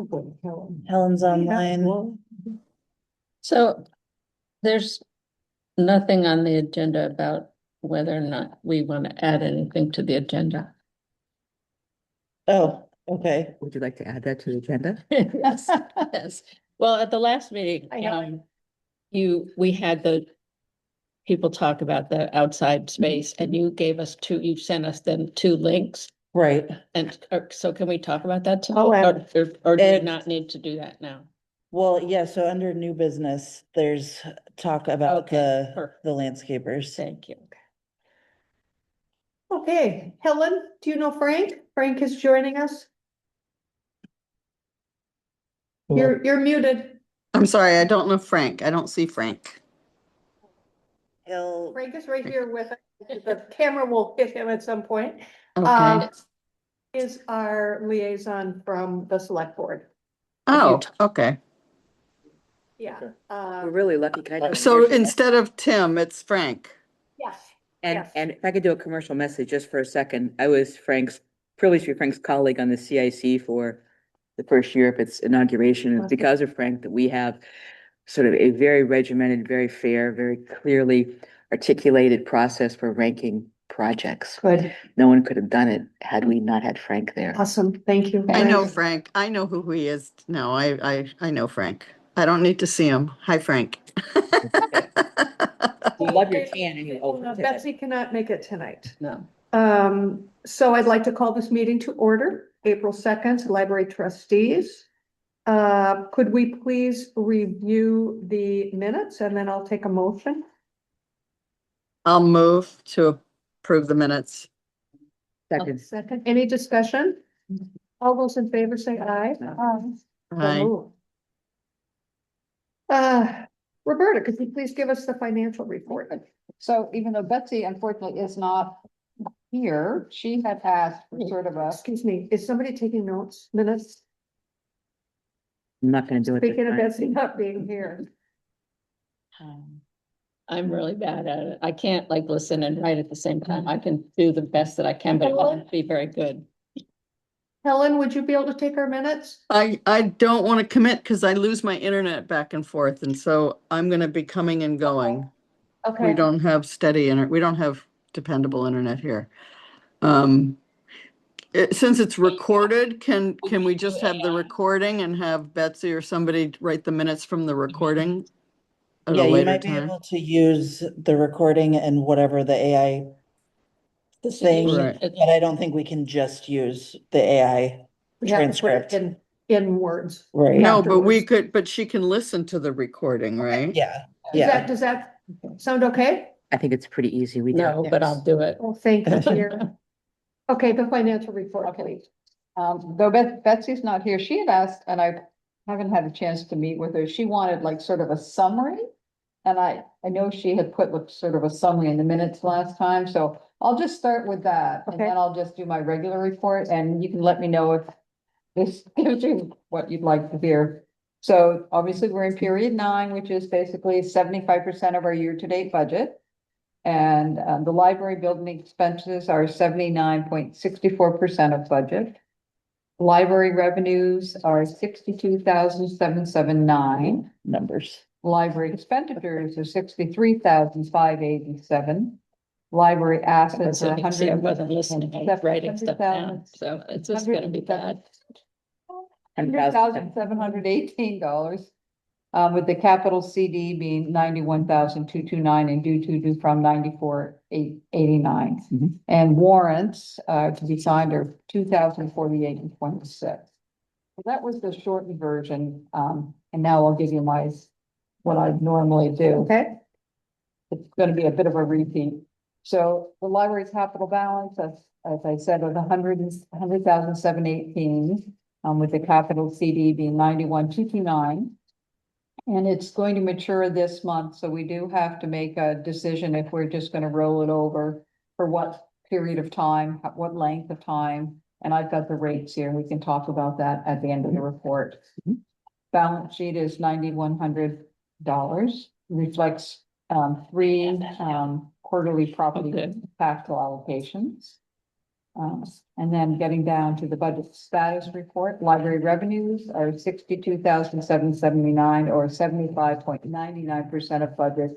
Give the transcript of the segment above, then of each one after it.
good, Helen. Helen's Yeah, online. well, So there's nothing on the agenda about whether or not we want to add anything to the agenda. Oh, okay. Would you like to add that to the agenda? Yes, yes. Well, at the last meeting, I know. we had the people talk about the outside space and you gave us you sent us then 2 links. Right. And so can we talk about that I'll tonight? add Or do we it. not need to do that now? Well, yeah, so under new business, there's talk about Okay, perfect. the landscapers. Thank you. Okay, Helen, do you know Frank? Frank is joining us. You're muted. I'm sorry, I don't know Frank. I don't see Frank. He'll, Frank is right here with us. The camera will hit him at some point. Okay. Is our liaison from the select board. Oh, okay. Yeah. We're really lucky. Can I just- So instead of Tim, it's Frank. Yes. And, yes. and if I could do a commercial message just for a second, I was privileged to be Frank's colleague on the CIC for the first year of its inauguration. It's because of Frank that we have sort of a very regimented, very fair, very clearly articulated process for ranking projects. Good, No one could have done it had we not had Frank there. awesome, thank you. I know Frank. I know who he is. No, I know Frank. I don't need to see him. Hi, Frank. We love your tan and you Betsy cannot make it tonight. No. So I'd like to call this meeting to order, April 2nd, library trustees. Could we please review the minutes and then I'll take a motion? I'll move to approve the minutes. Second. Second, any discussion? All those in favor say aye. So Hi. moved. Roberta, could you please give us the financial report? So even though Betsy unfortunately is not here, she had asked for sort of a, Excuse me, is somebody taking notes, minutes? I'm not gonna do it. this Speaking of time. Betsy not being here. I'm really bad at it. I can't like listen and write at the same time. I can do the best that I can, but it won't be very good. Helen, would you be able to take our minutes? I don't want to commit because I lose my internet back and forth. And so I'm going to be coming and going. We Okay, don't have steady internet. We don't have dependable internet here. Since it's recorded, can we just have the recording and have Betsy or somebody write the minutes from the recording? At a yeah, you later might be time? able to use the recording and whatever the AI thing, Right. but I don't think we can just use the AI we have to put it transcript. in words. Right. No, but we afterwards. could, but she can listen to the recording, right? Yeah, yeah. Does that sound okay? I think it's pretty easy. We did. No, but I'll do it. Well, thank you, dear. Okay, the financial report, please. though Betsy's not here, she had asked, and I haven't had a chance to meet with her, she wanted like sort of a summary. And I know she had put like sort of a summary in the minutes last time, so I'll just start with that. And Okay. then I'll just do my regular report and you can let me know if this gives you what you'd like to hear. So obviously, we're in period 9, which is basically 75% of our year-to-date budget. And the library building expenses are 79.64% of budget. Library revenues are 62,779. Numbers. Library expenditures are 63,587. Library assets So are you can see I 100. wasn't listening, I was writing stuff down, so it's just gonna be bad. $100,718. With the capital CD being 91,229 and due to from 94,889. Mhm. And warrants to be signed are 2,048 and 26. So that was the shortened version. And now I'll give you what I normally do. Okay, It's gonna be a bit of a repeat. So the library's capital balance, as I said, was 100,718, with the capital CD being 91,229. And it's going to mature this month, so we do have to make a decision if we're just gonna roll it over for what period of time, what length of time. And I've got the rates here. We can talk about that at the end of the report. Mhm. Balance sheet is $9,100, reflects 3 quarterly property Okay. tax allocations. And then getting down to the budget status report, library revenues are 62,779 or 75.99% of budget.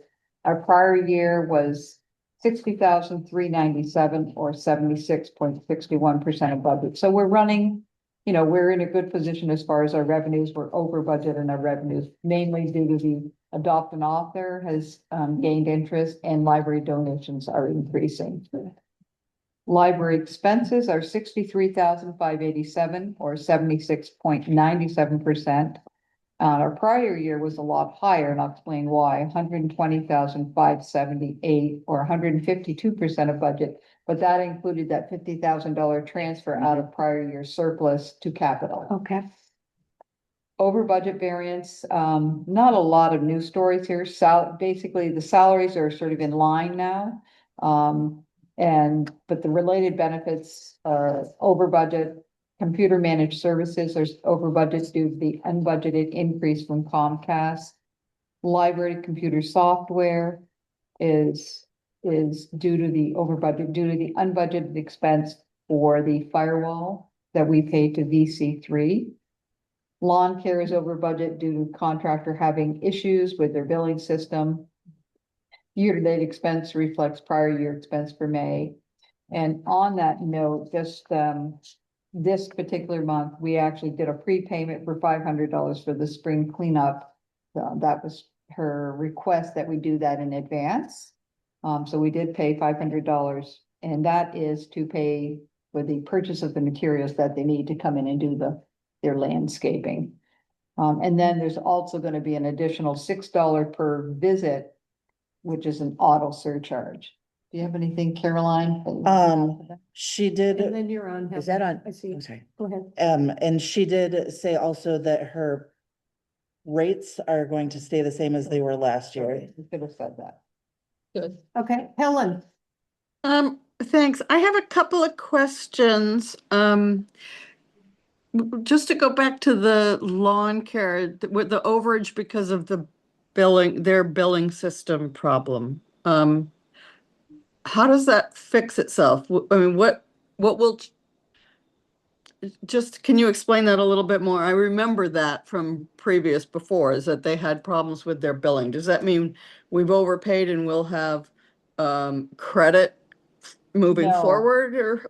Our prior year was 60,397 or 76.61% of budget. So we're running, we're in a good position as far as our revenues. We're over budget in our revenues, mainly due to the Adopt an Author has gained interest and library donations are increasing. Library expenses are 63,587 or 76.97%. Our prior year was a lot higher, and I'll explain why, 120,578 or 152% of budget. But that included that $50,000 transfer out of prior year surplus to capital. Okay. Over budget variance, not a lot of news stories here. Basically, the salaries are sort of in line now. But the related benefits are over budget. Computer managed services are over budget due to the unbudgeted increase from Comcast. Library computer software is due to the over budget, due to the unbudgeted expense for the firewall that we pay to VC3. Lawn care is over budget due to contractor having issues with their billing system. Year-to-date expense reflects prior year expense for May. And on that note, just this particular month, we actually did a prepayment for $500 for the spring cleanup. That was her request that we do that in advance. So we did pay $500, and that is to pay for the purchase of the materials that they need to come in and do their landscaping. And then there's also going to be an additional $6 per visit, which is an auto surcharge. Do you have anything, Caroline? She And did, then you're on. Is that on? I see. I'm sorry. Go ahead. and she did say also that her rates are going to stay the same as they were last year. We could have said that. Good. Okay, Helen. Thanks. I have a couple of questions. Just to go back to the lawn care with the overage because of their billing system problem. How does that fix itself? I mean, what will, can you explain that a little bit more? I remember that from before, is that they had problems with their billing. Does that mean we've overpaid and we'll have credit moving No. forward, or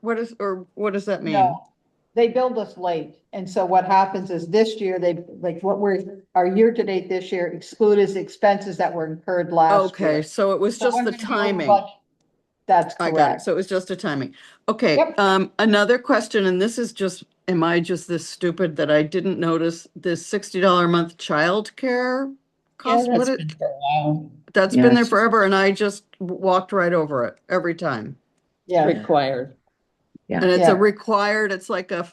what does that mean? No, they billed us late. And so what happens is this year, our year-to-date this year excluded expenses that were incurred last year. Okay, so it was So just we're the gonna be over timing. budget. That's I got it. correct. So it was just a timing. Okay, Yep. another question, and this is just, am I just this stupid that I didn't notice this $60 a month childcare cost? That's been for a while. That's been there Yes. forever, and I just walked right over it every time. Yeah, Required. Yeah. And it's Yeah. a required, it's like a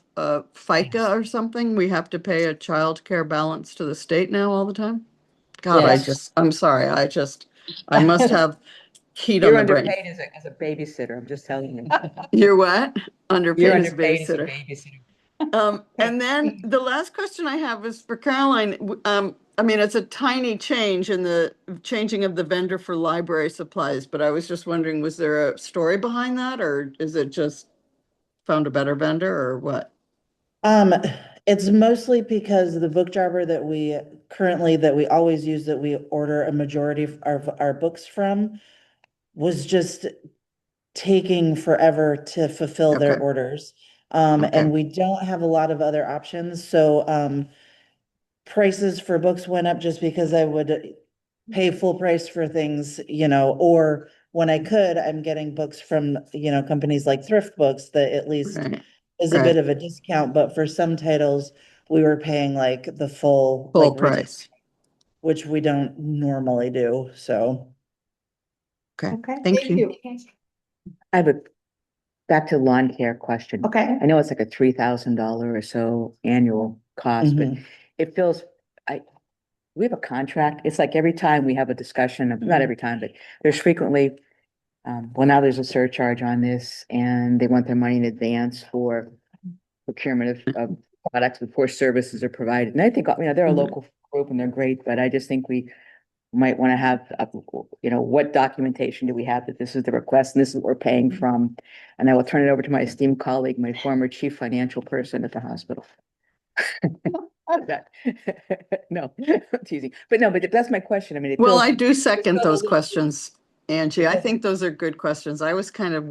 FICA or something. We have to pay a childcare balance to the state now all the time. God, Yes. I'm sorry, I must have heat on You're the brain. underpaid as a babysitter, I'm just telling you. You're what? Underpaid You're as a underpaid as a babysitter. babysitter. And then the last question I have is for Caroline. I mean, it's a tiny change in the changing of the vendor for library supplies, but I was just wondering, was there a story behind that, or is it just found a better vendor, or what? It's mostly because the book driver that we always use, that we order a majority of our books from, was just taking forever to fulfill their Okay. orders. Okay. And we don't have a lot of other options, so, prices for books went up just because I would pay full price for things, or when I could, I'm getting books from, companies like Thrift Books that at least Right. is a Right. bit of a discount, but for some titles, we were paying like the full Full retail, price. which we don't normally do, so. Okay, Okay, thank you. I have back to lawn care question. Okay, I know it's like a $3,000 or so annual cost, but Mhm. it feels, we have a contract. It's like every time we have a discussion, not every time, but there's frequently, well, now there's a surcharge on this and they want their money in advance for procurement of products before services are provided. And I think, they're a Mhm. local group and they're great, but I just think we might want to have, what documentation do we have that this is the request and this is what we're paying from? And I will turn it over to my esteemed colleague, my former chief financial person at the hospital. That- No, I'm teasing, but no, but that's my question. I mean, it Well, feels- I do second those probably- questions, Angie. I think those are good questions. I was kind of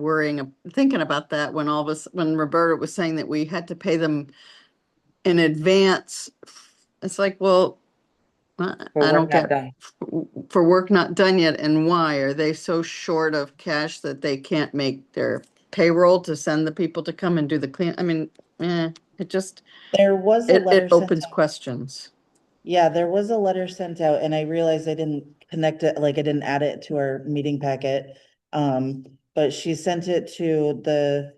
thinking about that when when Roberta was saying that we had to pay them in advance. It's like, well, for I work don't not get done. for work not done yet, and why? Are they so short of cash that they can't make their payroll to send the people to come and do the clean? I mean, it just, There was a letter it sent opens out. questions. Yeah, there was a letter sent out and I realized I didn't connect it, like I didn't add it to our meeting packet. But she sent it to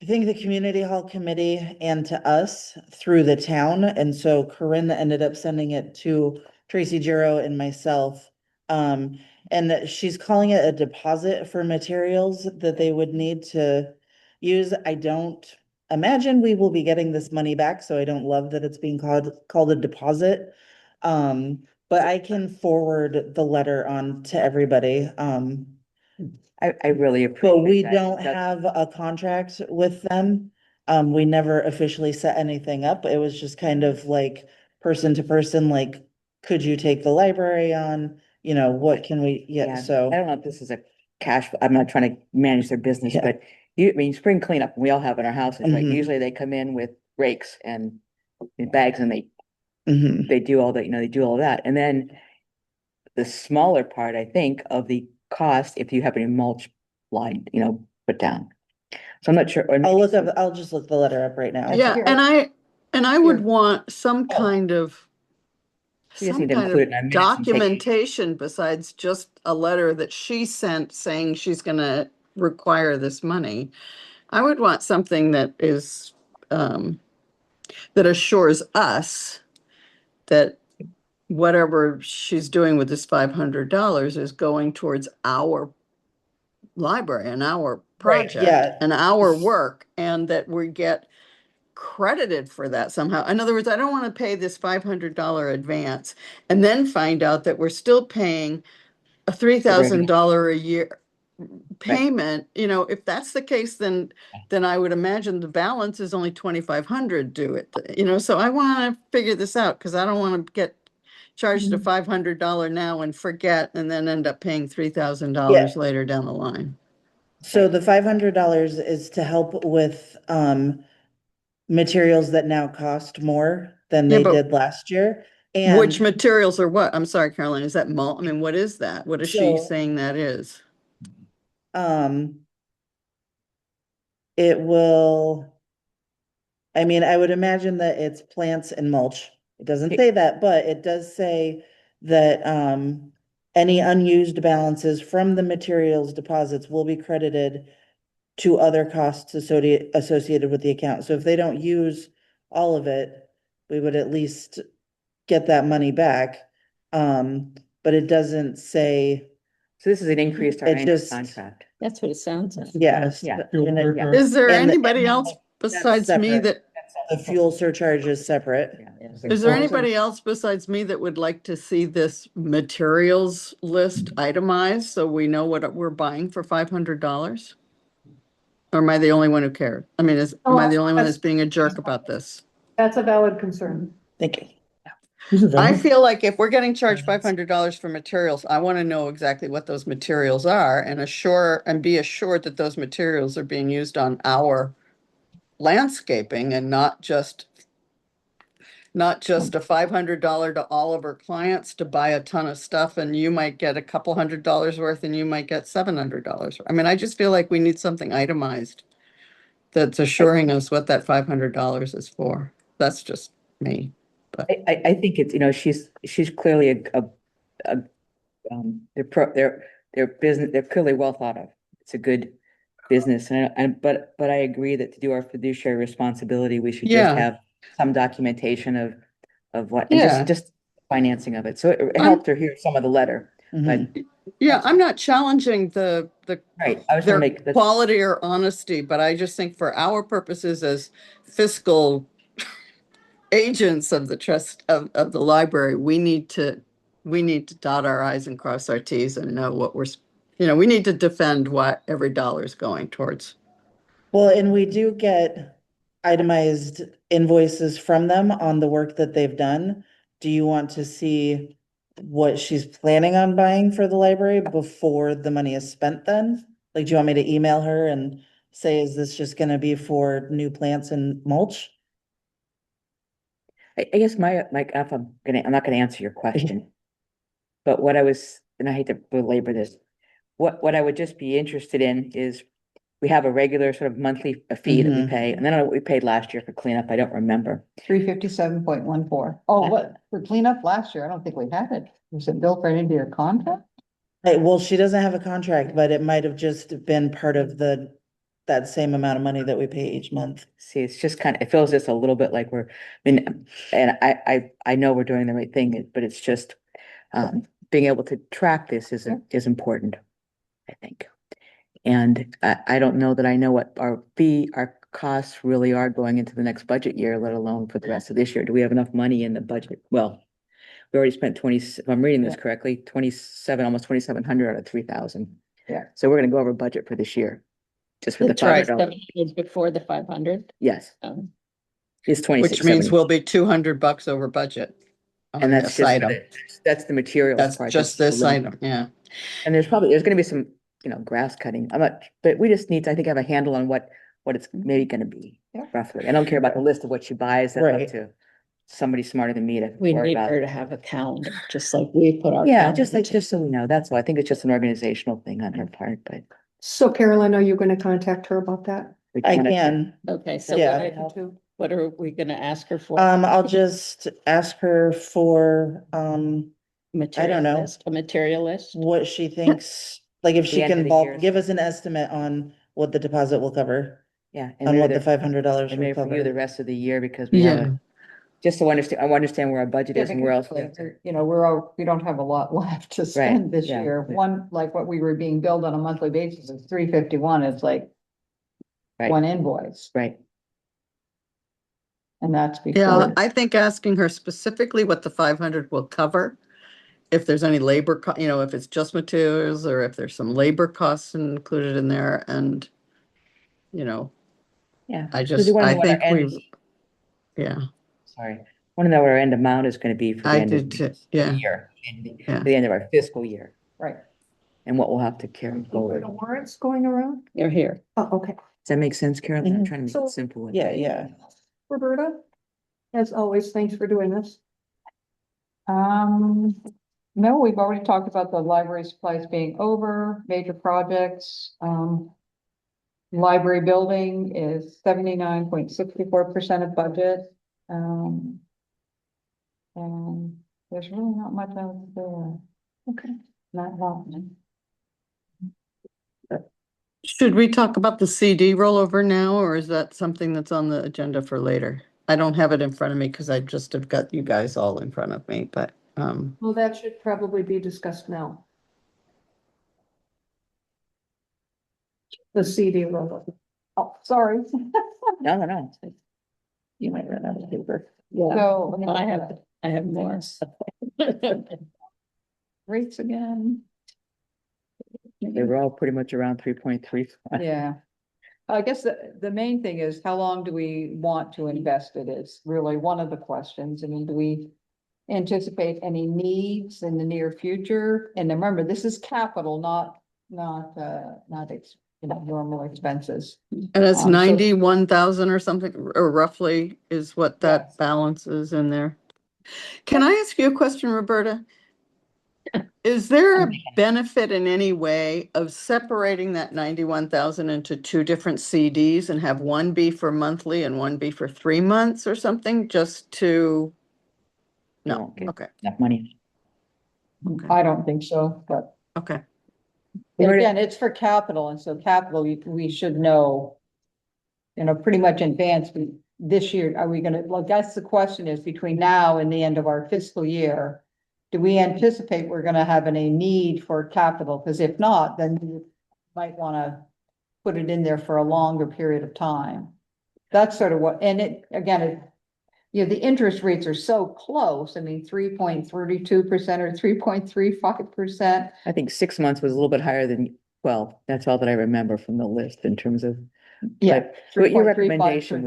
I think the community hall committee and to us through the town. And so Corinne ended up sending it to Tracy Giro and myself. And that she's calling it a deposit for materials that they would need to use. I don't imagine we will be getting this money back, so I don't love that it's being called a deposit. But I can forward the letter on to everybody. I really But appreciate we that. don't That- have a contract with them. We never officially set anything up. It was just kind of like person to person, like, could you take the library on? What can we, Yeah, so. I don't know if this is a cash, I'm not trying to manage their business, Yeah. but spring cleanup, we all have in our houses, right? Mhm. Usually they come in with rakes and bags and Mhm. they do all that, they do all that. And then the smaller part, I think, of the cost, if you have any mulch line, put down. So I'm not sure. or maybe I'll just look the letter up right now. Yeah, Here. and I would Here. want some Oh. kind of We just some need to kind include it of in our minutes and take- documentation besides just a letter that she sent saying she's gonna require this money. I would want something that is, that assures us that whatever she's doing with this $500 is going towards our library and our Right, project yeah. and our work, and that we get credited for that somehow. In other words, I don't want to pay this $500 advance and then find out that we're still paying a $3,000 a year payment. If that's the case, then I would imagine the balance is only 2,500 due it, so I want to figure this out because I don't want to get charged a $500 now and forget and then end up paying $3,000 later down the line. So the $500 is to help with, materials that now cost more than Yeah, they but did last year. Which And materials are what? I'm sorry, Caroline, is that I mean, what is that? What is she So- saying that is? Um, it will, I mean, I would imagine that it's plants and mulch. It doesn't say that, but it does say that, any unused balances from the materials deposits will be credited to other costs associated with the account. So if they don't use all of it, we would at least get that money back. But it doesn't say, So this is an increase to our It annual just- contract. That's what it sounds like. yes. Yeah. and it- Yeah. Is there And the- anybody and else besides me separate. that, The fuel surcharge is separate. Yeah. is there anybody else besides me that would like to see this materials list itemized so we know what we're buying for $500? Or am I the only one who cared? I mean, am I the only one that's being a jerk about this? That's a valid concern. Thank you. I feel like if we're getting charged $500 for materials, I want to know exactly what those materials are and be assured that those materials are being used on our landscaping and not just a $500 to all of our clients to buy a ton of stuff and you might get a couple $100 worth and you might get $700. I mean, I just feel like we need something itemized that's assuring us what that $500 is for. That's just me. I think it's, she's clearly their business, they're clearly well thought of. It's a good business but I agree that to do our fiduciary responsibility, we should Yeah. just have some documentation of what, and Yeah. just financing of it. So it helped her hear some of the letter, but, Mhm. Yeah, I'm not challenging the right, I was their gonna make, that's, quality or honesty, but I just think for our purposes as fiscal agents of the trust of the library, we need to we need to dot our i's and cross our t's and know what we need to defend what every dollar is going towards. Well, and we do get itemized invoices from them on the work that they've done. Do you want to see what she's planning on buying for the library before the money is spent then? Like, do you want me to email her and say, is this just gonna be for new plants and mulch? I guess I'm not gonna answer your question. But what I was, and I hate to belabor this, what I would just be interested in is we have a regular sort of monthly fee that we Mhm. pay, and then what we paid last year for cleanup, I don't remember. 357.14. Oh, what, for cleanup last year? I don't think we had it. Was it built right into your contract? Well, she doesn't have a contract, but it might have just been part of that same amount of money that we pay each month. See, it's just it feels just a little bit like I mean, and I know we're doing the right thing, but it's just, being able to track this is important, I think. And I don't know that I know what our costs really are going into the next budget year, let alone for the rest of this year. Do we have enough money in the budget? Well, we already spent if I'm reading this correctly, 27, almost 2,700 out of 3,000. Yeah. So we're gonna go over budget for this year. Just for the That's right, $500. before the 500. Yes, it's Which 26. means we'll be $200 over budget. And on that's this just, item. that's the materials That's part. just that's this the item, yeah. And there's gonna be some, grass cutting. But we just need to, I think, have a handle on what it's maybe gonna be Yeah. roughly. I don't care about the list of what she buys. That's up Right. to somebody smarter than me to We worry need about. her to have a calendar, just like we put our. Yeah, calendar. just so we know. That's all. I think it's just an organizational thing on her part, but. So Carolyn, are you gonna contact her about that? we I can't- can. Okay, so Yeah. what are we gonna ask her for? I'll just ask her for, Material know. list, a material list? what she thinks, like if The she end of can the bulk, year. give us an estimate on what the deposit will cover. Yeah. On what the maybe $500 And will maybe for you the cover. rest of the year because we have, just to understand, I understand where our budget is and where else. we have to- You know, we don't have a lot left to spend this yeah. year. One, like what we were being billed on a monthly basis is 351. It's like Right. one invoice, Right. and that's Yeah, before. I think asking her specifically what the 500 will cover. If there's any labor, if it's just materials or if there's some labor costs included in there and, Yeah. I 'Cause we wanna know what our think end- yeah, Sorry, want to know what our end amount is gonna be for the I end of did the too, yeah. year, Yeah. for the end of our fiscal year, Right. and what we'll have to carry Are forward. the warrants going around? You're here. Oh, okay. Does that make sense, Carolyn? I'm Mhm. trying to make So- it simple. Yeah. Roberta, as always, thanks for doing this. No, we've already talked about the library supplies being over, major projects, library building is 79.64% of budget. And there's really not much else there. Okay, not happening. Should we talk about the CD rollover now, or is that something that's on the agenda for later? I don't have it in front of me because I just have got you guys all in front of me, but, Well, that should probably be discussed now. The CD roll. Oh, sorry. No. You might run out of paper. Yeah, So. let me I look have, at I have more. Rates again. They were all pretty much around 3.3. Yeah. I guess the main thing is how long do we want to invest it is really one of the questions. I mean, do we anticipate any needs in the near future? And remember, this is capital, not normal expenses. and it's So- 91,000 or something, or roughly is what that Yes. balance is in there. Can I ask you a question, Roberta? Is there a benefit in any way of separating that 91,000 into two different CDs and have one be for monthly and one be for 3 months or something, just to? No, Okay. okay, Enough money. I don't think so, but okay. again, it's for capital, and so capital, we should know. Pretty much in advance, this year, are we gonna, well, that's the question is between now and the end of our fiscal year. Do we anticipate we're gonna have any need for capital? Because if not, then you might wanna put it in there for a longer period of time. That's sort of what, and it, again, Yeah, the interest rates are so close. I mean, 3.32% or 3.35%. I think 6 months was a little bit higher than 12. That's all that I remember from the list in terms of. Yeah. But your 3.35%. recommendation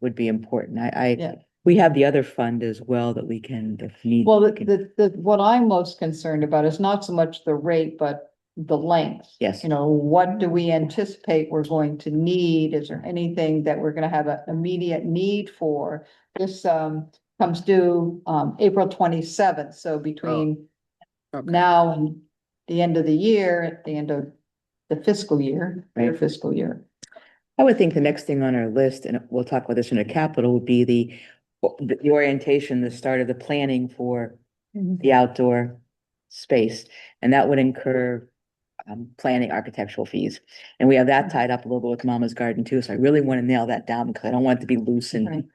would be important. Yeah. We have the other fund as well that we can, if need. Well, we can- what I'm most concerned about is not so much the rate, but the length. Yes. You know, what do we anticipate we're going to need? Is there anything that we're gonna have an immediate need for? This, comes due, April 27th, so between Okay. now and the end of the year, at the end of the fiscal year, their Right. fiscal year. I would think the next thing on our list, and we'll talk about this in a capital, would be the orientation, the start of the planning for the outdoor space. And that would incur planning architectural fees. And we have that tied up a little bit with Mama's Garden too. So I really want to nail that down because I don't want it to be loose Right. and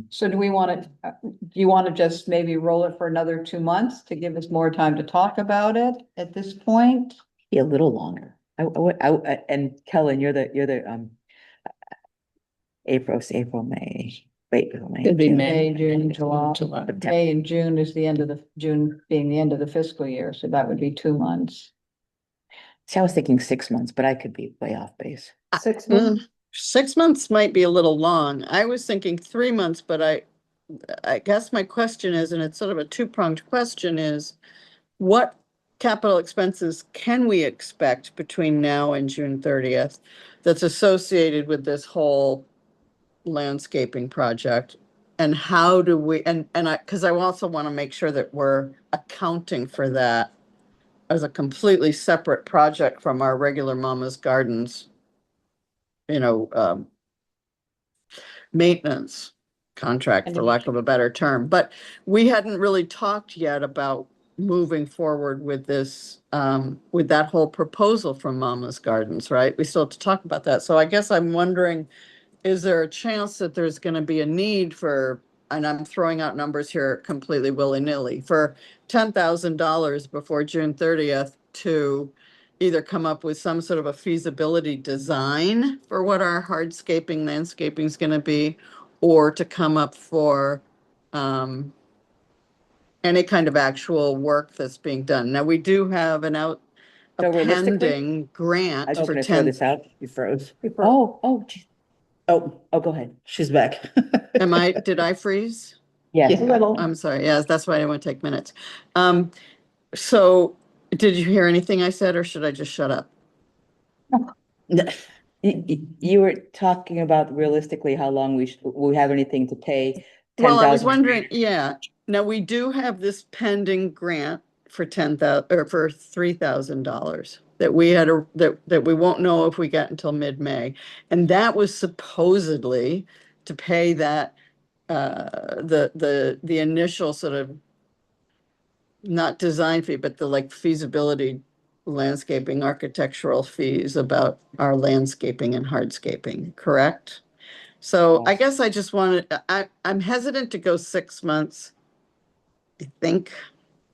So do we want to, do you want to just maybe roll it for another 2 months to give us more time to talk about it at this point? be a little longer. And Kellen, you're the April, May, wait, April, May. Could be June. May. May, June, July. July. May and June is the end of June being the end of the fiscal year, so that would be 2 months. See, I was thinking 6 months, but I could be way off base. 6 months. 6 months might be a little long. I was thinking 3 months, but I guess my question is, and it's sort of a two-pronged question, is what capital expenses can we expect between now and June 30th that's associated with this whole landscaping project? And how do we, and because I also want to make sure that we're accounting for that as a completely separate project from our regular Mama's Gardens, maintenance contract, for lack of a better term. But we hadn't really talked yet about moving forward with this, with that whole proposal from Mama's Gardens, right? We still have to talk about that. So I guess I'm wondering, is there a chance that there's going to be a need for, and I'm throwing out numbers here completely willy-nilly, for $10,000 before June 30th to either come up with some sort of a feasibility design for what our hardscaping, landscaping is going to be, or to come up for any kind of actual work that's being done. Now, we do have a So realistically- pending grant I was just for gonna throw 10. this out. You froze. You froze. Geez. Oh, go ahead. She's back. Did I freeze? Yes. A little. I'm sorry. Yes, that's why I want to take minutes. So did you hear anything I said, or should I just shut up? You were talking about realistically how long we have anything to pay. Well, I was 10,000. wondering, yeah, now we do have this pending grant for 10,000 or for $3,000 that we had that we won't know if we get until mid-May. And that was supposedly to pay that the initial sort of not design fee, but the like feasibility landscaping architectural fees about our landscaping and hardscaping, correct? So I guess I just wanted, I'm hesitant to go 6 months. I think,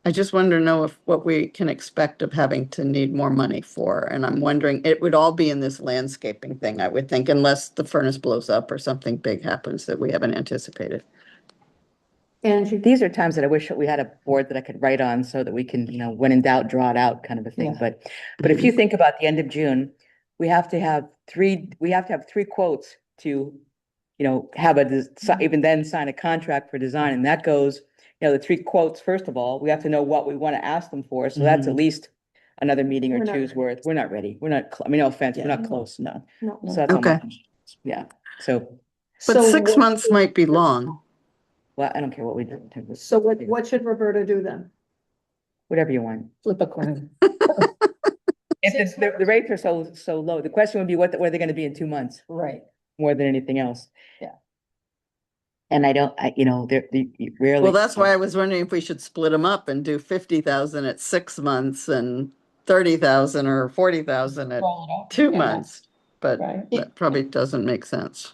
I just want to know what we can expect of having to need more money for. And I'm wondering, it would all be in this landscaping thing, I would think, unless the furnace blows up or something big happens that we haven't anticipated. Angie, These are times that I wish that we had a board that I could write on so that we can, when in doubt, draw it out kind of a thing. Yeah. But if you think about the end of June, we have to have three quotes to, even then sign a contract for design. And that goes, the 3 quotes, first of all, we have to know what we want to ask them for. So that's at least another meeting or We're not two's ready. worth. We're not ready. We're not, no offense, we're Yeah. not close. No. no. So that's all Okay. yeah. So, But So 6 what- months might be long. well, I don't care what we do. in terms of- So what should Roberta do then? Whatever you want. Flip a coin. If the rates are so low, the question would be what are they gonna be in 2 months, Right. more than anything else? Yeah. And you rarely. Well, that's why I was wondering if we should split them up and do 50,000 at 6 months and 30,000 or 40,000 at Roll it up. 2 Yeah. months. But Right. that probably doesn't make sense.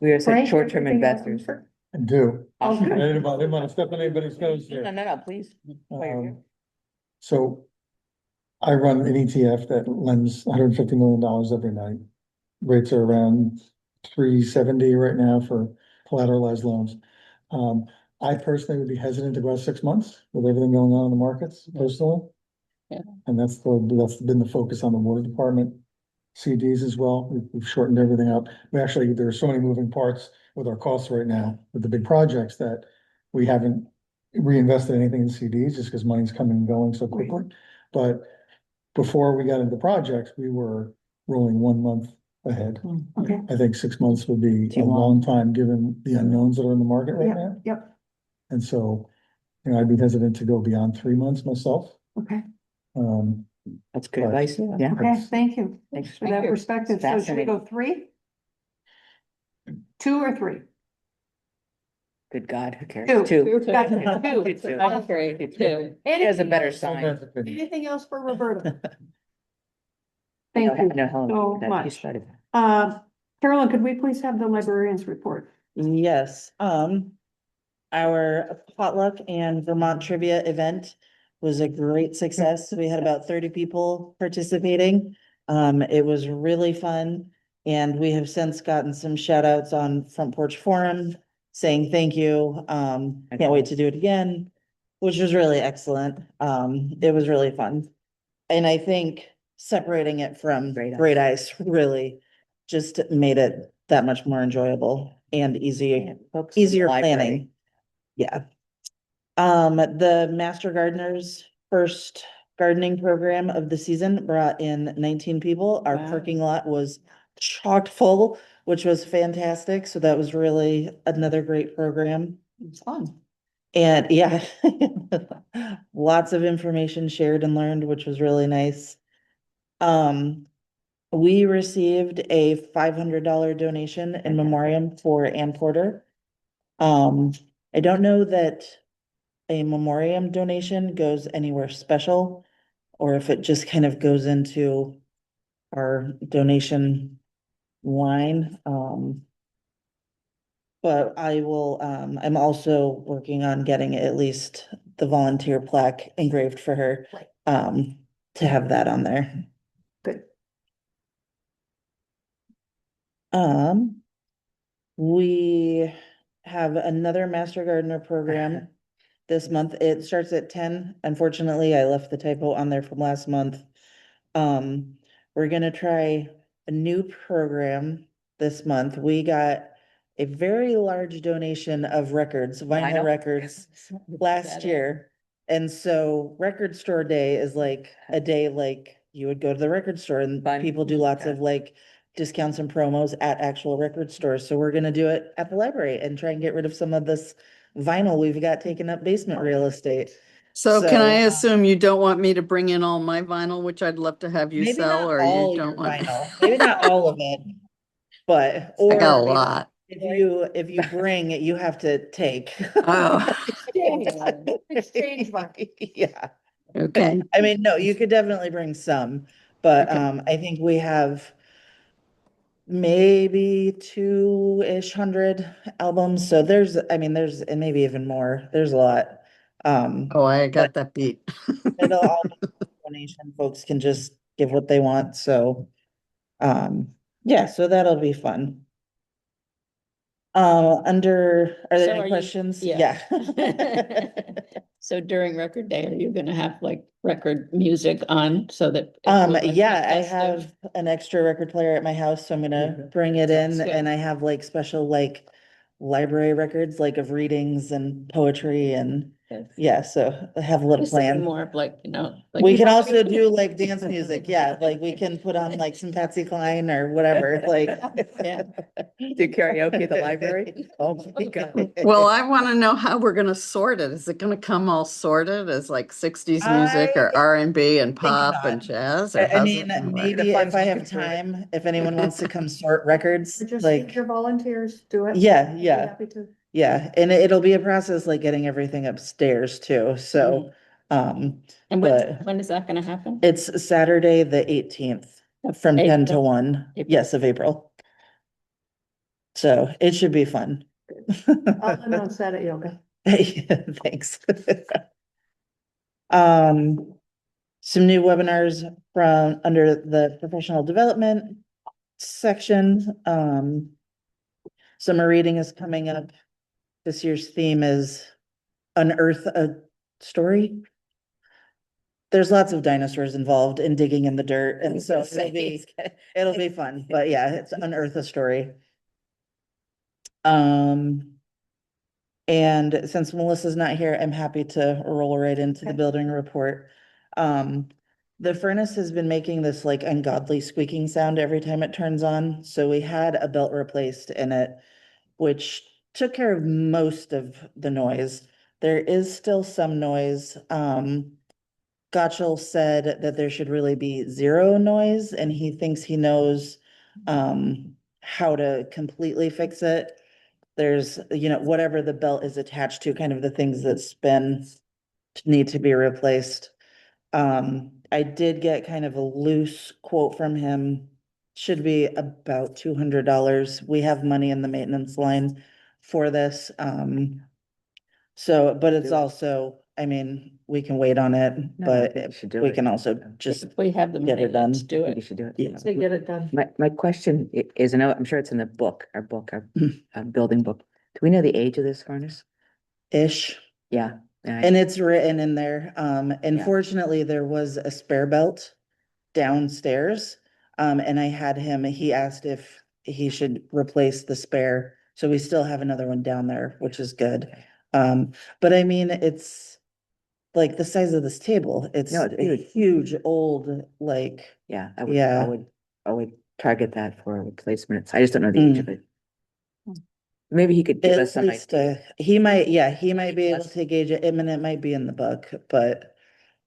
We are such Frank, short-term anything else? investors. I do. Okay. I didn't want to step on anybody's toes here. No, please. While you're here. So I run an ETF that lends $150 million every night. Rates are around 370 right now for collateralized loans. I personally would be hesitant to go out 6 months with everything going on in the markets personally. Yeah. And that's been the focus on the water department. CDs as well. We've shortened everything up. There are so many moving parts with our costs right now with the big projects that we haven't reinvested anything in CDs just because money's coming and going so quickly. But before we got into projects, we were rolling 1 month ahead. Okay, I think 6 months would be Too a long time, given the unknowns that are in the market right yeah, now. yep, And so, I'd be hesitant to go beyond 3 months myself. okay, That's good But- advice, yeah. okay, thank you Thanks. for that you. perspective. So should we go 3? 2 or 3? Good God, who cares? Two. Two. Gotcha, two. Two. I agree, too. He has a better Anything sign. else- Anything else for Roberta? I Thank you. know how so that he much. started. Carolyn, could we please have the librarian's report? Yes, our potluck and Vermont trivia event was a great success. We had about 30 people participating. It was really fun. And we have since gotten some shout outs on Front Porch Forum saying thank you. Can't wait to do it again, which was really excellent. It was really fun. And I think separating it from Great Ice. Great Ice really just made it that much more enjoyable and easier Folks in the easier library. planning. Yeah. The Master Gardeners first gardening program of the season brought in 19 people. Our Wow. parking lot was chock full, which was fantastic. So that was really another great program. It's fun. And yeah, lots of information shared and learned, which was really nice. We received a $500 donation in memoriam for Ann Porter. I don't know that a memoriam donation goes anywhere special, or if it just kind of goes into our donation line. But I will, I'm also working on getting at least the volunteer plaque engraved for her, Right. to have that on there. Good. We have another Master Gardener program this month. It starts at 10. Unfortunately, I left the typo on there from last month. We're gonna try a new program this month. We got a very large donation of records, vinyl records last year. And so Record Store Day is like a day like you would go to the record store and Fun. people do lots Okay. of like discounts and promos at actual record stores. So we're gonna do it at the library and try and get rid of some of this vinyl we've got taken up basement real estate. So can I So, assume you don't want me to bring in all my vinyl, which I'd love to have you Maybe sell, not or all you your don't want? vinyl, maybe not all of it, but, I or got a maybe lot. if you bring, you have to take. Oh, Exchange one. Yeah, okay. I mean, no, you could definitely bring some, but, Okay. I think we have maybe 2-ish hundred albums, so there's, I mean, there's, and maybe even more, there's a lot. Oh, I got that beat. It'll all be donation, folks can just give what they want, so. Yeah, so that'll be fun. Are So there are any you- questions? yeah. Yeah. So during record day, are you gonna have like record music on so that? it will, like, be Yeah, I festive? have an extra record player at my house, so I'm gonna bring it Sounds in, good. and I have like special like library records, like of readings and poetry and, Good. yeah, so I have a little Just thinking plan. more of like, like. We can also do like dance music, yeah, like we can put on like some Patsy Cline or whatever, like. Yeah. Do karaoke at the library? Oh my God. Well, I want to know how we're gonna sort it. Is it gonna come all sorted as like 60s music or R&B and pop and not. jazz? Or I how's it mean, gonna work? maybe if I have time, if anyone wants to come sort records, Just like, your volunteers do it. yeah, I'd be yeah, happy to. yeah, and it'll be a process like getting everything upstairs too, so, And but when is that gonna happen? it's Saturday, the 18th, from 10 to April. 1, April. yes, of April. So it should be fun. I'll announce that at yoga. Thanks. Some new webinars from under the professional development section. Summer reading is coming up this year's theme is unearth a story. There's lots of dinosaurs involved in digging in the dirt, and so it'll be fun, but yeah, it's unearth a story. And since Melissa's not here, I'm happy to roll right into the Okay. building report. The furnace has been making this like ungodly squeaking sound every time it turns on, so we had a belt replaced in it, which took care of most of the noise. There is still some noise. Gotchel said that there should really be zero noise, and he thinks he knows how to completely fix it. There's, whatever the belt is attached to, kind of the things that spin need to be replaced. I did get kind of a loose quote from him. Should be about $200. We have money in the maintenance line for this. So, but it's Do it. also, I mean, we can wait on it, No, I think but we should do we it. can also just, If we have the Get money, it done. let's do I think we it. should do it. yeah, To get it done. My question is, and I'm sure it's in the book, our Mhm. building book. Do we know the age of this furnace? ish. Yeah. And it's written in there. Unfortunately, there was a spare belt downstairs. And he asked if he should replace the spare. So we still have another one down there, which is good. But I mean, it's like the size of this table. It's No, it's a huge. huge old, like, Yeah, Yeah. I would target that for replacements. I just don't know the age of it. Maybe he could give us at some least, idea. he might be able to gauge it. I mean, it might be in the book, but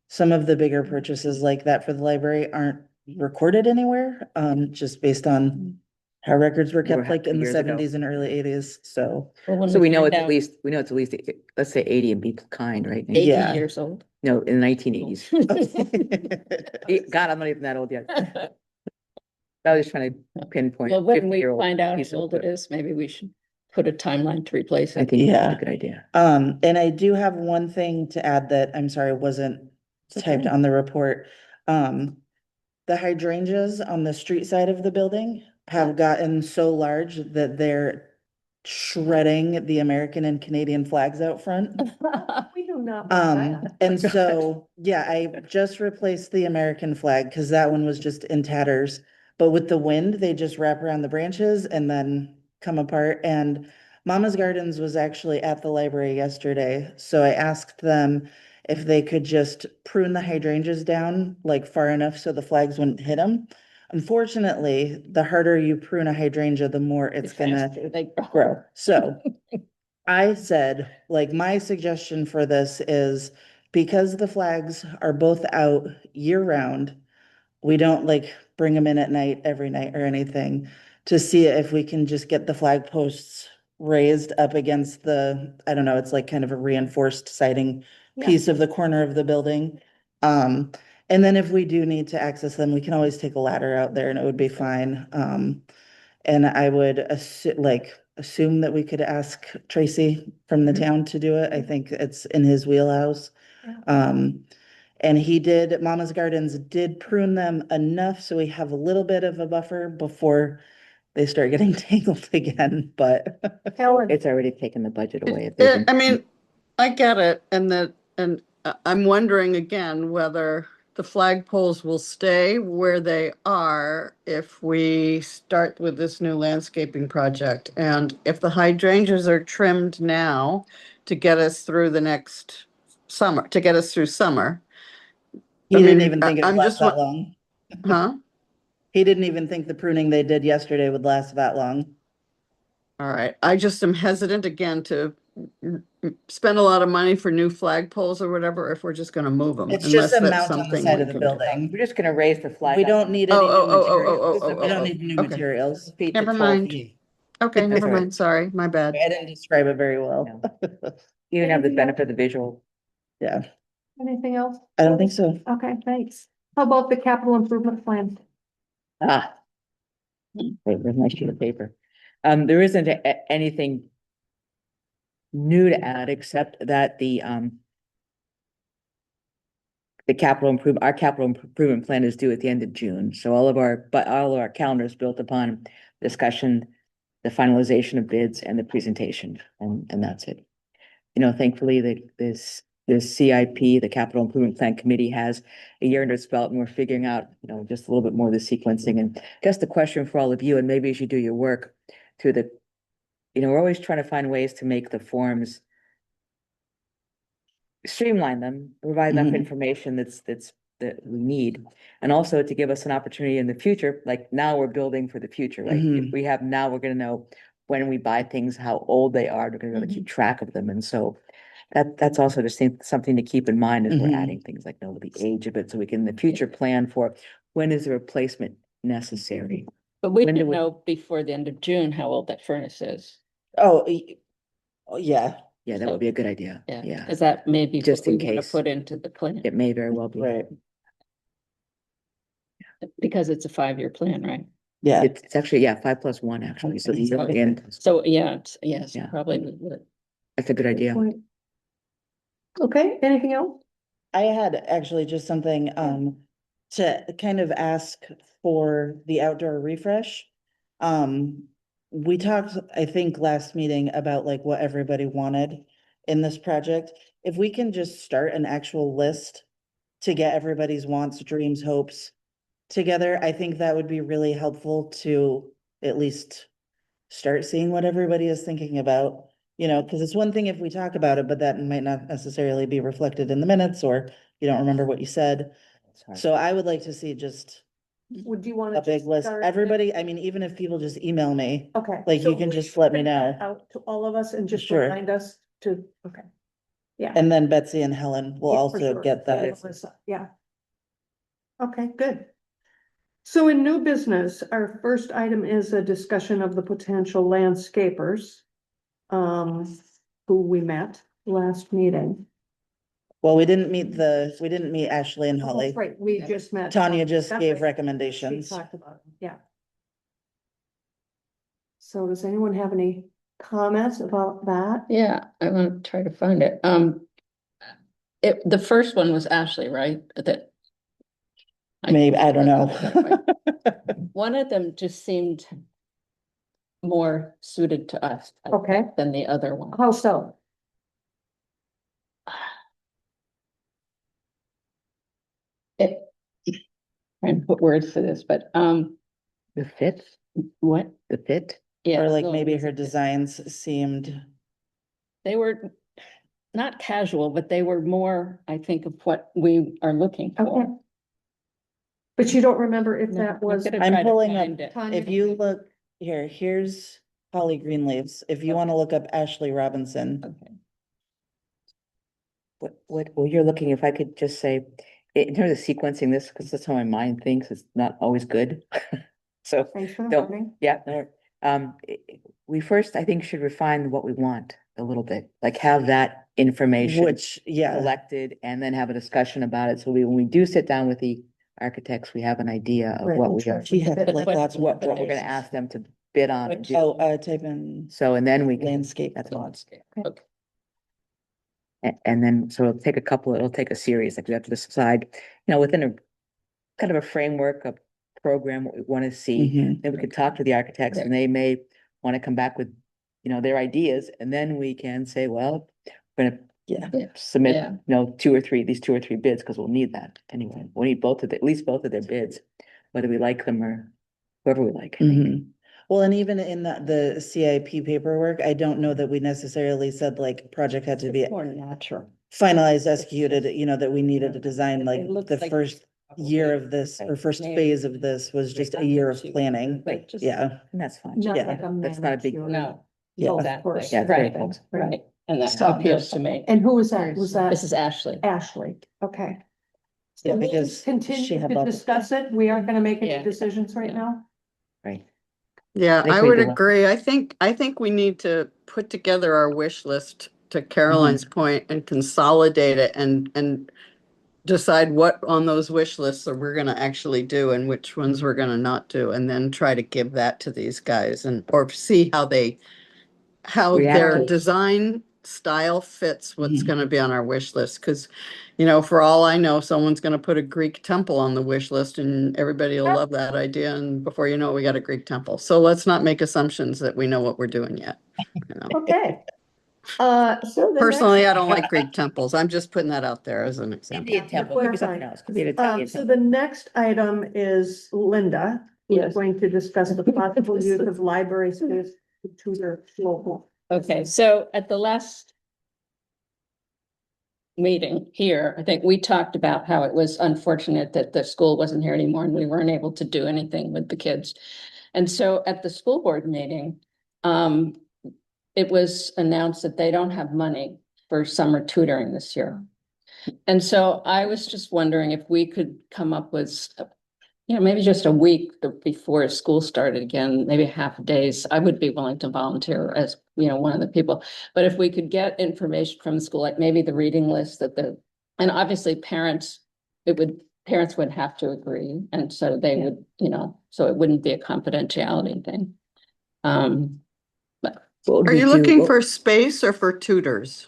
some of the bigger purchases like that for the library aren't recorded anywhere, just based on how records were kept like in the Years ago. 70s and early 80s, so. Well, when So we know find it's at out least, let's say 80 and be kind, right? 80 Yeah. years old. No, in the 1980s. God, I'm not even that old yet. I was just trying to pinpoint. Well, when we 50-year-old find out piece how of old it equipment. is, maybe we should put a timeline to replace I it. think that's Yeah. a good idea. And I do have one thing to add that, I'm sorry, wasn't typed on the report. The hydrangeas on the street side of the building have gotten so large that they're shredding the American and Canadian flags out front. We do not want that. And so, yeah, I just replaced the American flag because that one was just in tatters. But with the wind, they just wrap around the branches and then come apart. And Mama's Gardens was actually at the library yesterday, so I asked them if they could just prune the hydrangeas down like far enough so the flags wouldn't hit them. Unfortunately, the harder you prune a hydrangea, the more it's gonna Faster they grow. So I said, like, my suggestion for this is because the flags are both out year round, we don't like bring them in at night, every night or anything, to see if we can just get the flag posts raised up against the, I don't know, it's like kind of a reinforced siding Yeah. piece of the corner of the building. And then if we do need to access them, we can always take a ladder out there and it would be fine. And I would assume that we could ask Tracy from the Mhm. town to do it. I think it's in his wheelhouse. Yeah. And Mama's Gardens did prune them enough, so we have a little bit of a buffer before they start getting tangled again, but. Helen, It's already taken the budget away. if they've been- I mean, I get it, and I'm wondering again whether the flagpoles will stay where they are if we start with this new landscaping project. And if the hydrangeas are trimmed now to get us through the next summer, to get us through summer, He I didn't mean, even think it I'm would last just that wa- long. huh? He didn't even think the pruning they did yesterday would last that long. All right, I just am hesitant again to spend a lot of money for new flagpoles or whatever if we're just gonna move them. It's just a unless that's mount on the something side we of the can- building. We're just gonna raise the flag. We up. don't need any new Oh, materials. We don't oh, need new okay. materials. Feet to Never 12 mind. feet. Okay, That's never all right. mind, sorry, my bad. I didn't describe it very well. You don't have the Anything benefit of the visual. Yeah, anything else? I don't think so. Okay, thanks. How about the capital improvement plan? Ah. Wait, where's my sheet of paper? There isn't anything new to add, except that our capital improvement plan is due at the end of June. So all of our calendars built upon discussion the finalization of bids and the presentation, and that's it. You know, thankfully, this CIP, the Capital Improvement Plan Committee, has a year under its belt, and we're figuring out, you know, just a little bit more of the sequencing. And I guess the question for all of you, and maybe as you do your work through the, you know, we're always trying to find ways to make the forms, streamline them, provide enough Mhm. information that we need. And also to give us an opportunity in the future, like now we're building for the future, right? If Mhm. we have now, we're gonna know when we buy things, how old they are, we're gonna be able to keep track of them. And so that's also just something to keep in mind as we're Mhm. adding things, like know the age of it, so we can in the future plan for when is the replacement necessary? But we When do should we- know before the end of June how old that furnace is. Oh, yeah, Yeah, that would be a good idea. Yeah, Yeah, because that may be Just what we in want to case. put into the plan, it may very well be. right, because it's a 5-year plan, right? yeah. It's actually, yeah, 5+1 actually, so these are Okay. in, So, yeah, yes, Yeah. probably we would. that's a good idea. Okay, anything else? I had actually just something, to kind of ask for the outdoor refresh. We talked, I think, last meeting about like what everybody wanted in this project. If we can just start an actual list to get everybody's wants, dreams, hopes together, I think that would be really helpful to at least start seeing what everybody is thinking about. You know, because it's one thing if we talk about it, but that might not necessarily be reflected in the minutes, or you don't remember what you said. It's hard. So I would like to see just Would you want a to? big list. Everybody, I mean, even if people just email me, Okay. like, so you can we just should let me print that know. Out to all of us and just Sure. remind us to, okay. Yeah. And then Betsy and Helen will Yeah, for also sure. get that. Melissa, yeah. Okay, good. So in new business, our first item is a discussion of the potential landscapers. Who we met last meeting. Well, we didn't meet Ashley and Oh, Holly. that's right, we just met. Tanya just That's gave right. She recommendations. talked about it, yeah. So does anyone have any comments about that? Yeah, I want to try to find it. The first one was Ashley, right? That. Maybe, I don't know. One of them just seemed more suited to us Okay, than the other one. how so? It, trying to put words to this, but, The fit, what? the fit, Yeah. Or like no, maybe it's- her designs seemed, They were not casual, but they were more, I think, of what we are looking Okay. for. But you don't remember if No, that was. gonna I'm try to pulling up- find it. Tanya, if you look here, here's Holly Greenleaves. If you want to look up Ashley Robinson. Okay. well, you're looking, if I could just say, in terms of sequencing this, because that's how my mind thinks, it's not always good. So, Thanks for the don't- warning. yeah, no, we first, I think, should refine what we want a little bit, like have that information Which, yeah, collected and then have a discussion about it. So when we do sit down with the architects, we have an idea of Right, what in we are, terms she had But like lots of. what we're gonna recommendations. ask them to bid on. and do. Oh, type in So, and then we can, landscape that's all. plots. Okay. And then, so it'll take a series, like we have to decide, you know, within a kind of a framework, a program, what we want to see. Mhm. Then we could talk to the architects and they may want to come back with, you know, their ideas, and then we can say, well, we're gonna Yeah. submit, Yeah. you know, two or three bids, because we'll need that anyway. We'll need at least both of their bids, whether we like them or whoever we like. I think. Mhm. Well, and even in the CIP paperwork, I don't know that we necessarily said like project had to be More natural. finalized, executed, you know, that we needed to design, like It looks the like first year of this or first Maybe. phase of this was just a year of planning. Right, just- Yeah, And that's fine. Not Yeah, like a that's not a big- manicure. No. Yeah. golf Exactly. course Yeah, it's very thing, important. Right, and that So appeals to me. And who was that? Was that This is Ashley. Ashley? Okay. yeah, We'll because just she continue had to lots of. discuss it. We aren't gonna make any Yeah. decisions right Yeah. now. Right. Yeah, think I we would do. agree. I think we need to put together our wish list, to Caroline's point, and consolidate it and decide what on those wish lists that we're gonna actually do and which ones we're gonna not do, and then try to give that to these guys or see how their React. design style fits what's Mhm. gonna be on our wish list, because, you know, for all I know, someone's gonna put a Greek temple on the wish list and everybody will love that idea, and before you know it, we got a Greek temple. So let's not make assumptions that we know what we're doing yet. You know? Okay. So the Personally, next, I don't like Greek temples. I'm just putting that out there as an example. Indian temple, could be something else, could be an Italian so temple. the next item is Linda, who's Yes. going to discuss the possible use of library space to tutor local. Okay, so at the last meeting here, I think we talked about how it was unfortunate that the school wasn't here anymore and we weren't able to do anything with the kids. And so at the school board meeting, it was announced that they don't have money for summer tutoring this year. And so I was just wondering if we could come up with, you know, maybe just a week before school started again, maybe half a days. I would be willing to volunteer as, you know, one of the people. But if we could get information from the school, like maybe the reading list and obviously parents would have to agree. And so they would, you know, so it wouldn't be a confidentiality thing. What would Are we you do? looking What- for space or for tutors?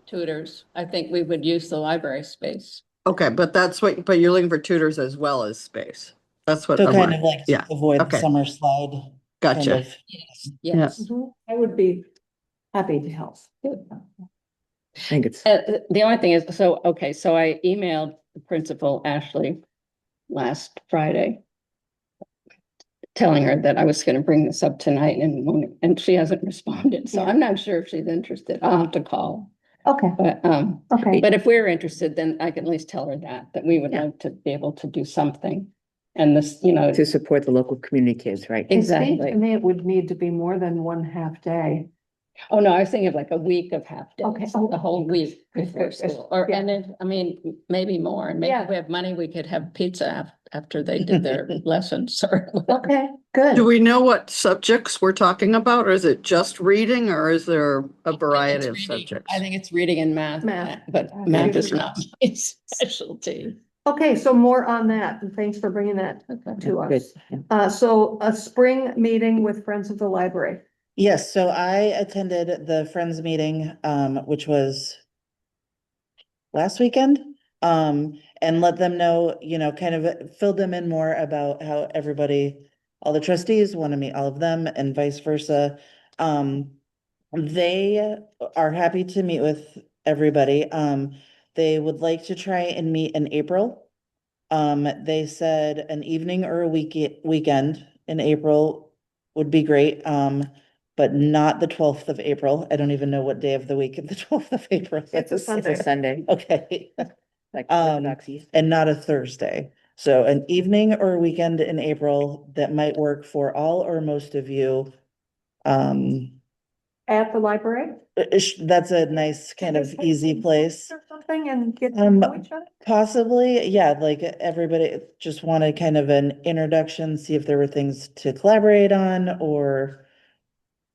Tutors, I think we would use the library space. Okay, but but you're looking for tutors as well as space. That's what So I kind want. of like Yeah, to avoid the okay. summer slide. kind Gotcha. of. Yes. I would be happy to help. I think it's, The only thing is, so I emailed the principal, Ashley, last Friday, telling her that I was gonna bring this up tonight and she hasn't responded, so Yeah. I'm not sure if she's interested. I'll have to call. Okay, okay. But if we're interested, then I can at least tell her that we would Yeah. like to be able to do something. And this, you know, to support the local community kids, right? It seems exactly. to me it would need to be more than one half day. Oh, no, I was thinking of like a week of half Okay. days, the whole week before school, or, Yeah. and if, I mean, maybe more, and maybe Yeah. if we have money, we could have pizza after they did their lessons or whatever. Okay, good. Do we know what subjects we're talking about, or is it just reading, or is there a variety of It's reading. subjects? I think it's reading and math, Math. but Math. math is not my specialty. Okay, so more on that, and thanks for bringing that Okay. to Good. us. Yeah. So a spring meeting with Friends of the Library. Yes, so I attended the Friends meeting, which was last weekend. And let them know, you know, kind of filled them in more about how everybody, all the trustees want to meet all of them and vice versa. They are happy to meet with everybody. They would like to try and meet in April. They said an evening or a weekend in April would be great. But not the 12th of April. I don't even know what day of the week the 12th of April It's a is. Sunday. It's a Sunday, Okay, like Um, Orthodox East. and not a Thursday. So an evening or a weekend in April that might work for all or most of you. At the library? That's a nice kind of easy place. Or something and get to Um, know each other? Possibly, yeah, like everybody just wanted kind of an introduction, see if there were things to collaborate on or.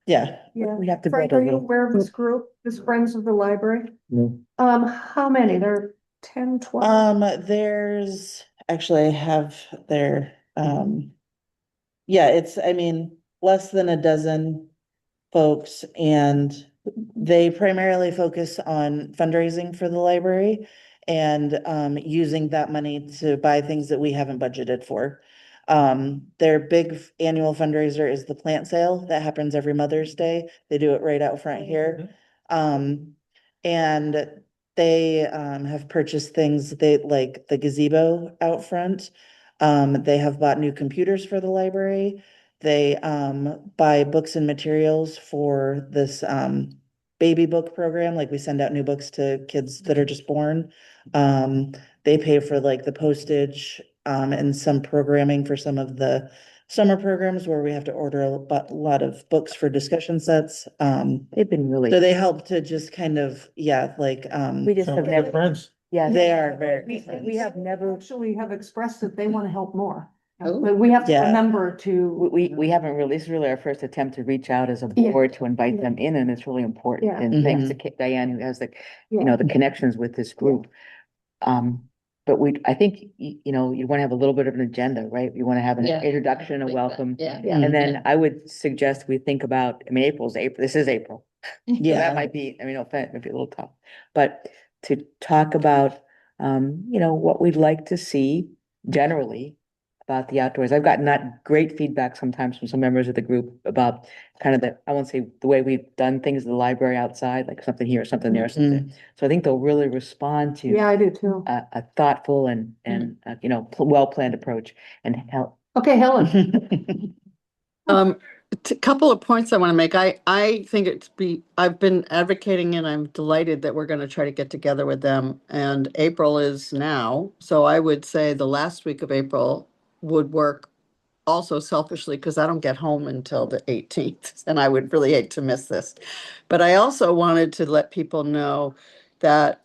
Yeah, Yeah. We have to Frank, build a are you little. aware of this group, this Friends of the Library? No. How many? There are 10, 12? There's, actually I have their, yeah, it's, I mean, less than a dozen folks and they primarily focus on fundraising for the library and, using that money to buy things that we haven't budgeted for. Their big annual fundraiser is the plant sale that happens every Mother's Day. They do it right out front here. And they, have purchased things, they like the gazebo out front. They have bought new computers for the library. They, buy books and materials for this, baby book program, like we send out new books to kids that are just born. They pay for like the postage, and some programming for some of the summer programs where we have to order a lot of books for discussion sets. They've been really, So they help to just kind of, yeah, like, we just Sound have like good never, friends. yeah. they are very. We have never actually have expressed that they want to help more. Oh. But we have to Yeah. remember to, We haven't really, this is really our first attempt to reach out as a Yeah. board to invite Yeah. them in, and it's really important. Yeah. And thanks Mhm. to Diane, who has the, Yeah. you know, the connections with this group. But I think, you know, you want to have a little bit of an agenda, right? You want to have an Yeah. introduction, a welcome. Yeah. Yeah. And then I would suggest we think about, I mean, April's April, this is April. So that Yeah, might be, I mean, no offense, maybe a little tough, but to talk about, what we'd like to see generally about the outdoors. I've gotten not great feedback sometimes from some members of the group about kind of I won't say the way we've done things in the library outside, like something here, something there, something. So I think they'll really respond to Yeah, I do too. a thoughtful and, well-planned approach and help. Okay, Helen. Couple of points I want to make. I think I've been advocating and I'm delighted that we're going to try to get together with them. And April is now, so I would say the last week of April would work also selfishly because I don't get home until the 18th and I would really hate to miss this. But I also wanted to let people know that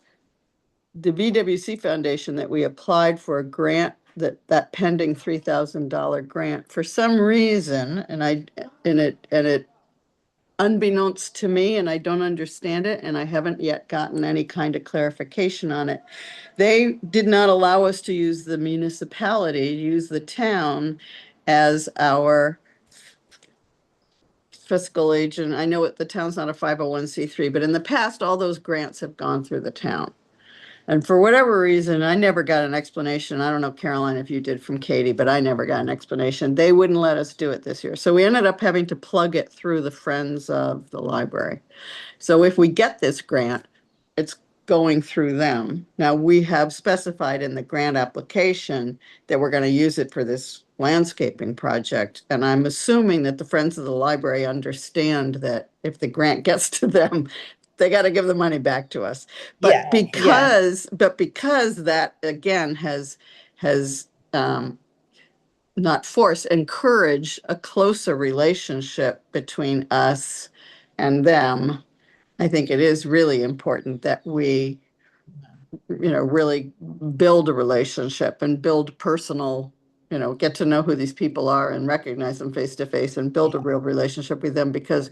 the VWC Foundation, that we applied for a grant, that pending $3,000 grant, for some reason, and it unbeknownst to me, and I don't understand it, and I haven't yet gotten any kind of clarification on it. They did not allow us to use the municipality, use the town as our fiscal agent. I know the town's not a 501c3, but in the past, all those grants have gone through the town. And for whatever reason, I never got an explanation. I don't know, Caroline, if you did from Katie, but I never got an explanation. They wouldn't let us do it this year. So we ended up having to plug it through the Friends of the Library. So if we get this grant, it's going through them. Now, we have specified in the grant application that we're going to use it for this landscaping project. And I'm assuming that the Friends of the Library understand that if the grant gets to them, they got to give the money back to us. But Yeah, because that again has not force, encourage a closer relationship between us and them. I think it is really important that we, really build a relationship and build personal, get to know who these people are and recognize them face to face and build a real relationship with them because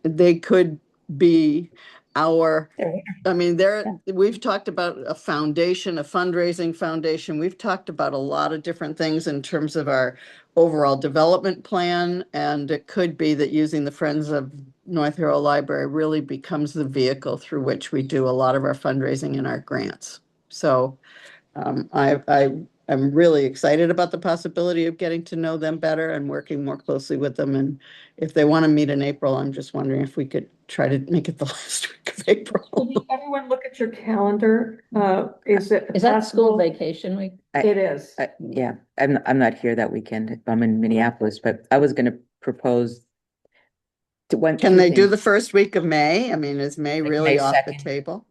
they could be we've talked about a foundation, a fundraising foundation. We've talked about a lot of different things in terms of our overall development plan. And it could be that using the Friends of North Hero Library really becomes the vehicle through which we do a lot of our fundraising and our grants. So I'm really excited about the possibility of getting to know them better and working more closely with them. And if they want to meet in April, I'm just wondering if we could try to make it the last week of April. Everyone look at your calendar. Is it Is that school possible? vacation week? It is. Yeah, I'm not here that weekend. I'm in Minneapolis, but I was gonna propose Can they do the first week of May? I mean, is May Like really May off the 2nd. table?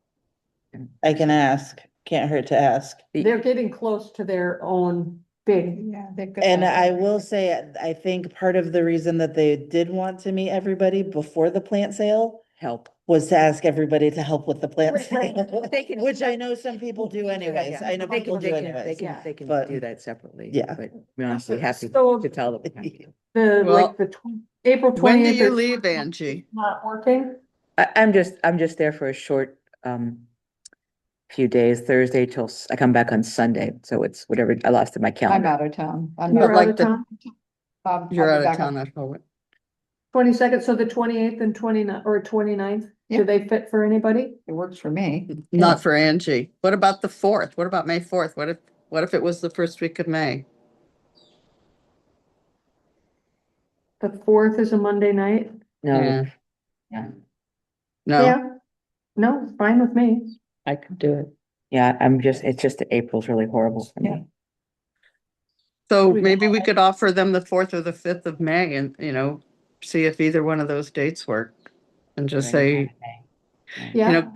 I can ask, can't hurt to ask. They're getting close to their own big. Yeah, they've got. And I will say, I think part of the reason that they did want to meet everybody before the plant sale help. was to ask everybody to help with the plant Right, sale. They can- Which I know some people do anyways. I know people do anyways. They can but- do that separately. Yeah. But we're honestly happy So- to tell them. The, Well, like the April When do 28th. you is leave, Angie? Not working? I'm just there for a short, few days, Thursday I come back on Sunday. So it's whatever I lost in my I'm calendar. out of town. I'm You're not out like of the- town? You're I'll out be of back town. on- I know it. 22nd, so the 28th and 29th or 29th, Yeah. do they fit for anybody? It works for me. Not for Angie. What about the 4th? What about May 4th? What if it was the first week of May? The 4th is a Monday night? No, No, Yeah. No, fine with me. I could do it. yeah, it's just that April's really horrible for me. so We- maybe we could offer them the 4th or the 5th of May and, see if either one of those dates work. And just say, Yeah,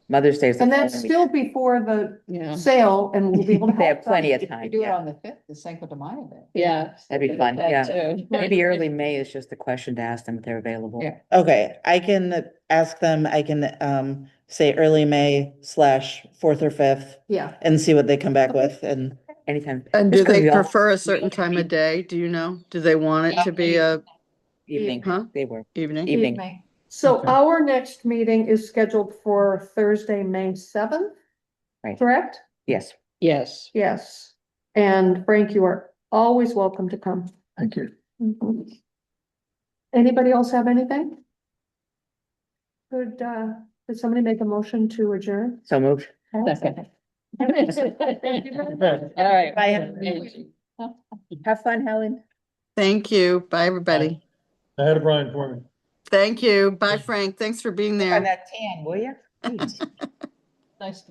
Mother's Day is. the and that's following still weekend. before the Yeah. sale and we'll be able to. They have help them. plenty of You time. do it Yeah. on the 5th, the Cinco de Mayo day. Yeah. That'd be fun, That yeah. too. Maybe early May is just a question to ask them if they're available. Yeah. Okay, I can ask them, I can say early May / 4th or 5th Yeah, and see what they come back with and Anytime. and Just do 'cause they we all- prefer a certain time of day? Do you know? Do they want it to be a Evening, Huh? they were. evening? Evening. so Okay. our next meeting is scheduled for Thursday, May 7th. Right. Correct? Yes. Yes. Yes. And Frank, you are always welcome to come. Thank you. Mhm. Anybody else have anything? Did somebody make a motion to adjourn? So moved. Second. All right. Bye. Have fun, Helen. Thank you. Bye, everybody. I had a Brian for me. Thank you. Bye, Frank. Thanks for being On there. that tan, will you? Nice to